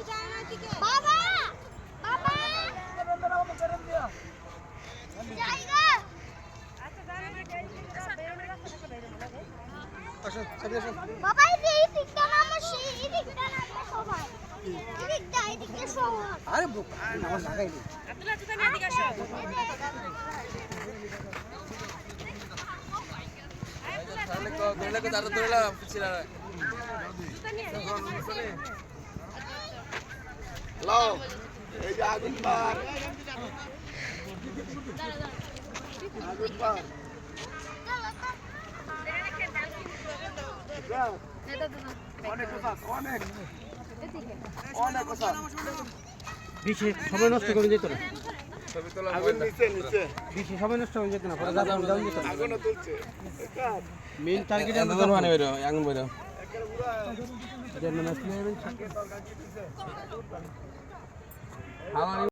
বাবা বাবা জায়গা বাবা এই দিকটা নামো সেই দিকটা নামো সবাই এই দিকটা সবাই আরে বোকা আমার লাগাই নি আব্দুল্লাহ তুই এদিকে আসো ধরে ধরে পিছিয়ে হ্যালো এই যে আগুন পার আগুন পার অনেক কথা অনেক অনেক কথা বিশেষ সময় নষ্ট করে যেত না ছবি তোলা আগুন নিচে নিচে বিশেষ সময় নষ্ট করে যেত না পরে দাদা ডাউন যেত না আগুনও তুলছে মেইন টার্গেট আগুন মানে বেরো আগুন বেরো জন্য নাচলে হাওয়া